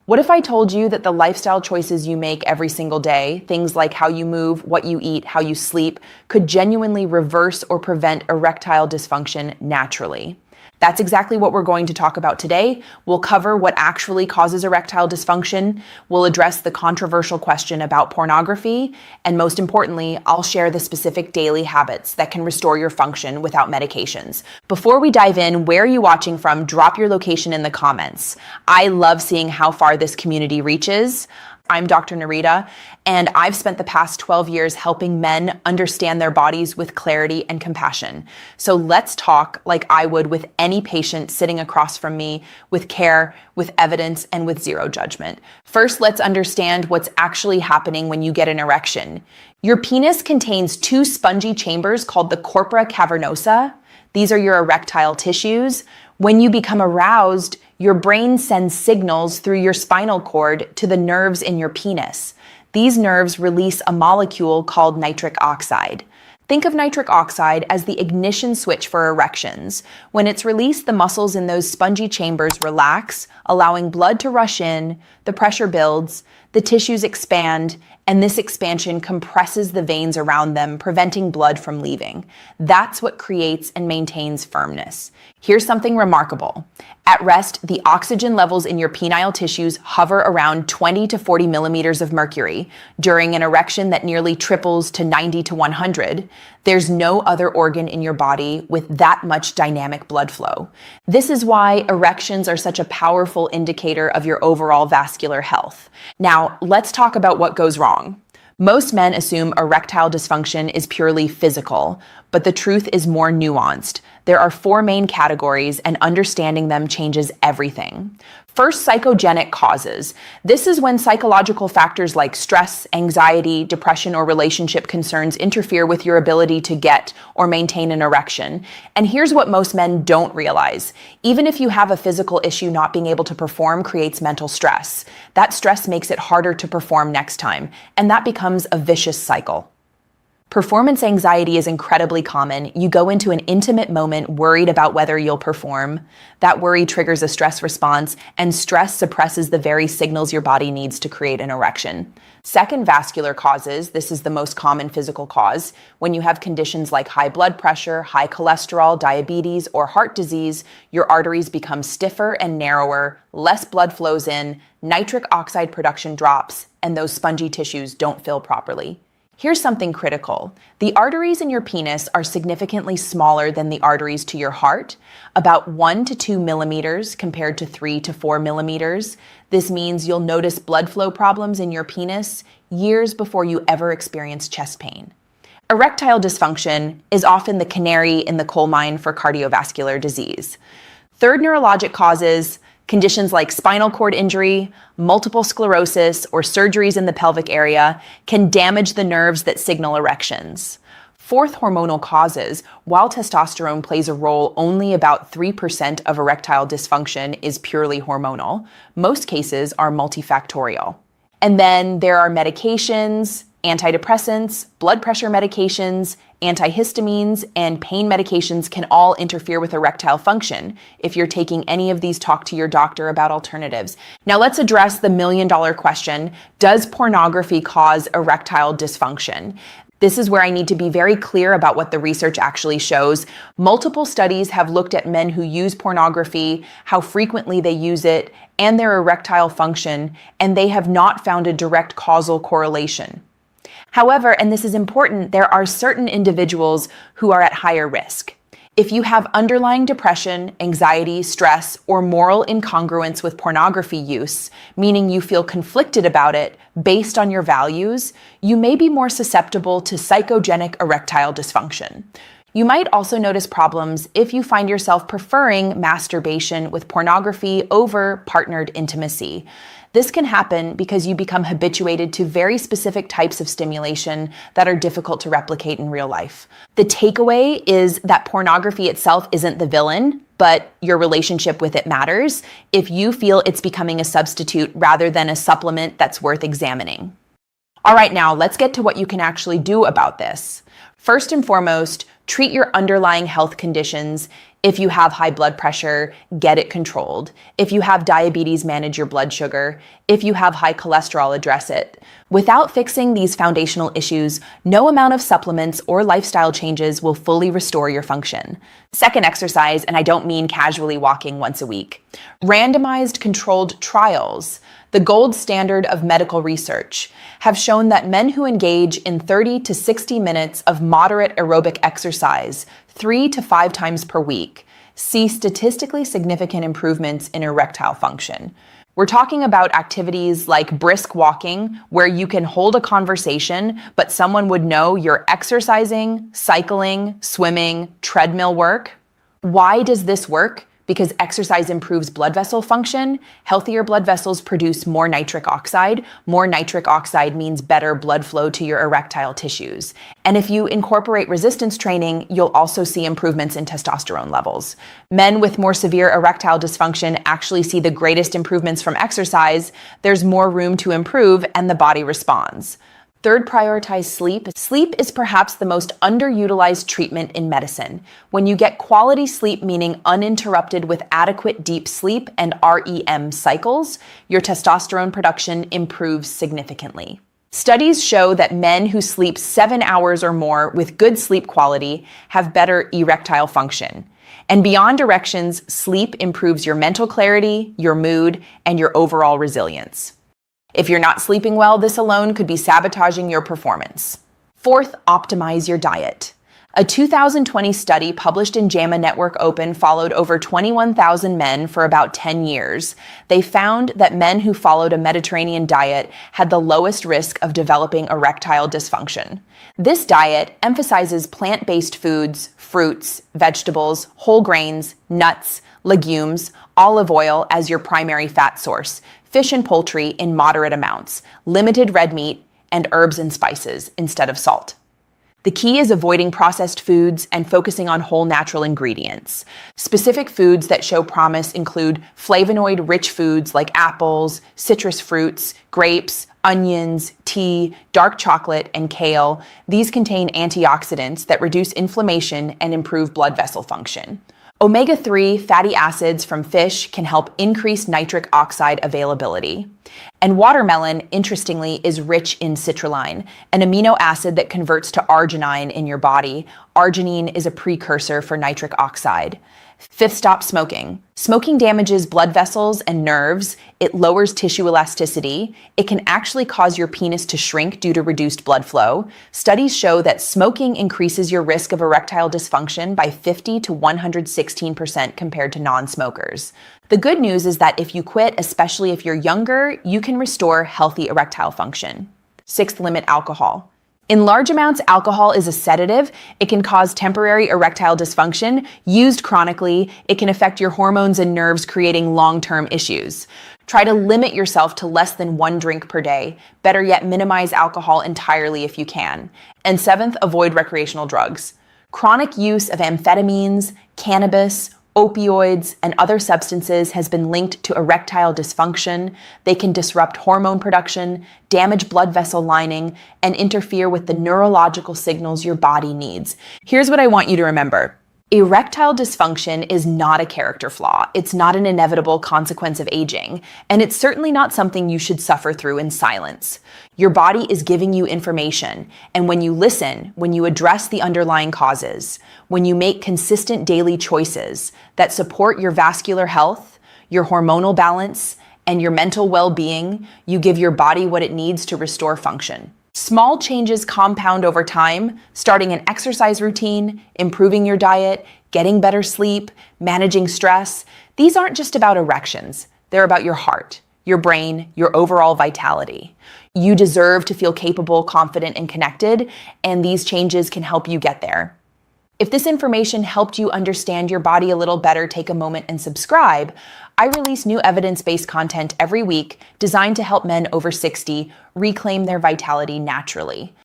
What if I told you that the lifestyle choices you make every single day, things like how you move, what you eat, how you sleep, could genuinely reverse or prevent erectile dysfunction naturally? That's exactly what we're going to talk about today. We'll cover what actually causes erectile dysfunction. We'll address the controversial question about pornography. And most importantly, I'll share the specific daily habits that can restore your function without medications. Before we dive in, where are you watching from? Drop your location in the comments. I love seeing how far this community reaches. I'm Dr. Nerita, and I've spent the past 12 years helping men understand their bodies with clarity and compassion. So let's talk like I would with any patient sitting across from me, with care, with evidence, and with zero judgment. First, let's understand what's actually happening when you get an erection. Your penis contains two spongy chambers called the corpora cavernosa. These are your erectile tissues. When you become aroused, your brain sends signals through your spinal cord to the nerves in your penis. These nerves release a molecule called nitric oxide. Think of nitric oxide as the ignition switch for erections. When it's released, the muscles in those spongy chambers relax, allowing blood to rush in, the pressure builds, the tissues expand, and this expansion compresses the veins around them, preventing blood from leaving. That's what creates and maintains firmness. Here's something remarkable. At rest, the oxygen levels in your penile tissues hover around 20 to 40 millimeters of mercury. During an erection that nearly triples to 90 to 100, there's no other organ in your body with that much dynamic blood flow. This is why erections are such a powerful indicator of your overall vascular health. Now, let's talk about what goes wrong. Most men assume erectile dysfunction is purely physical, but the truth is more nuanced. There are four main categories, and understanding them changes everything. First, psychogenic causes. This is when psychological factors like stress, anxiety, depression, or relationship concerns interfere with your ability to get or maintain an erection. And here's what most men don't realize. Even if you have a physical issue, not being able to perform creates mental stress. That stress makes it harder to perform next time, and that becomes a vicious cycle. Performance anxiety is incredibly common. You go into an intimate moment worried about whether you'll perform. That worry triggers a stress response, and stress suppresses the very signals your body needs to create an erection. Second, vascular causes. This is the most common physical cause. When you have conditions like high blood pressure, high cholesterol, diabetes, or heart disease, your arteries become stiffer and narrower, less blood flows in, nitric oxide production drops, and those spongy tissues don't fill properly. Here's something critical. The arteries in your penis are significantly smaller than the arteries to your heart, about 1 to 2 millimeters compared to 3 to 4 millimeters. This means you'll notice blood flow problems in your penis years before you ever experience chest pain. Erectile dysfunction is often the canary in the coal mine for cardiovascular disease. Third, neurologic causes. Conditions like spinal cord injury, multiple sclerosis, or surgeries in the pelvic area can damage the nerves that signal erections. Fourth, hormonal causes. While testosterone plays a role, only about 3% of erectile dysfunction is purely hormonal. Most cases are multifactorial. And then there are medications, antidepressants, blood pressure medications, antihistamines, and pain medications can all interfere with erectile function. If you're taking any of these, talk to your doctor about alternatives. Now let's address the million-dollar question. Does pornography cause erectile dysfunction? This is where I need to be very clear about what the research actually shows. Multiple studies have looked at men who use pornography, how frequently they use it, and their erectile function, and they have not found a direct causal correlation. However, and this is important, there are certain individuals who are at higher risk. If you have underlying depression, anxiety, stress, or moral incongruence with pornography use, meaning you feel conflicted about it based on your values, you may be more susceptible to psychogenic erectile dysfunction. You might also notice problems if you find yourself preferring masturbation with pornography over partnered intimacy. This can happen because you become habituated to very specific types of stimulation that are difficult to replicate in real life. The takeaway is that pornography itself isn't the villain, but your relationship with it matters if you feel it's becoming a substitute rather than a supplement that's worth examining. All right, now let's get to what you can actually do about this. First and foremost, treat your underlying health conditions. If you have high blood pressure, get it controlled. If you have diabetes, manage your blood sugar. If you have high cholesterol, address it. Without fixing these foundational issues, no amount of supplements or lifestyle changes will fully restore your function. Second, exercise, and I don't mean casually walking once a week. Randomized controlled trials, the gold standard of medical research, have shown that men who engage in 30 to 60 minutes of moderate aerobic exercise 3 to 5 times per week see statistically significant improvements in erectile function. We're talking about activities like brisk walking, where you can hold a conversation, but someone would know you're exercising, cycling, swimming, treadmill work. Why does this work? Because exercise improves blood vessel function. Healthier blood vessels produce more nitric oxide. More nitric oxide means better blood flow to your erectile tissues. And if you incorporate resistance training, you'll also see improvements in testosterone levels. Men with more severe erectile dysfunction actually see the greatest improvements from exercise. There's more room to improve, and the body responds. Third, prioritize sleep. Sleep is perhaps the most underutilized treatment in medicine. When you get quality sleep, meaning uninterrupted with adequate deep sleep and REM cycles, your testosterone production improves significantly. Studies show that men who sleep 7 hours or more with good sleep quality have better erectile function. And beyond erections, sleep improves your mental clarity, your mood, and your overall resilience. If you're not sleeping well, this alone could be sabotaging your performance. Fourth, optimize your diet. A 2020 study published in JAMA Network Open followed over 21,000 men for about 10 years. They found that men who followed a Mediterranean diet had the lowest risk of developing erectile dysfunction. This diet emphasizes plant-based foods, fruits, vegetables, whole grains, nuts, legumes, olive oil as your primary fat source, fish and poultry in moderate amounts, limited red meat, and herbs and spices instead of salt. The key is avoiding processed foods and focusing on whole natural ingredients. Specific foods that show promise include flavonoid-rich foods like apples, citrus fruits, grapes, onions, tea, dark chocolate, and kale. These contain antioxidants that reduce inflammation and improve blood vessel function. Omega-3 fatty acids from fish can help increase nitric oxide availability. And watermelon, interestingly, is rich in citrulline, an amino acid that converts to arginine in your body. Arginine is a precursor for nitric oxide. Fifth, stop smoking. Smoking damages blood vessels and nerves. It lowers tissue elasticity. It can actually cause your penis to shrink due to reduced blood flow. Studies show that smoking increases your risk of erectile dysfunction by 50 to 116% compared to non-smokers. The good news is that if you quit, especially if you're younger, you can restore healthy erectile function. Sixth, limit alcohol. In large amounts, alcohol is a sedative. It can cause temporary erectile dysfunction. Used chronically, it can affect your hormones and nerves, creating long-term issues. Try to limit yourself to less than 1 drink per day. Better yet, minimize alcohol entirely if you can. And seventh, avoid recreational drugs. Chronic use of amphetamines, cannabis, opioids, and other substances has been linked to erectile dysfunction. They can disrupt hormone production, damage blood vessel lining, and interfere with the neurological signals your body needs. Here's what I want you to remember. Erectile dysfunction is not a character flaw. It's not an inevitable consequence of aging, and it's certainly not something you should suffer through in silence. Your body is giving you information, and when you listen, when you address the underlying causes, when you make consistent daily choices that support your vascular health, your hormonal balance, and your mental well-being, you give your body what it needs to restore function. Small changes compound over time, starting an exercise routine, improving your diet, getting better sleep, managing stress. These aren't just about erections. They're about your heart, your brain, your overall vitality. You deserve to feel capable, confident, and connected, and these changes can help you get there. If this information helped you understand your body a little better, take a moment and subscribe. I release new evidence-based content every week designed to help men over 60 reclaim their vitality naturally.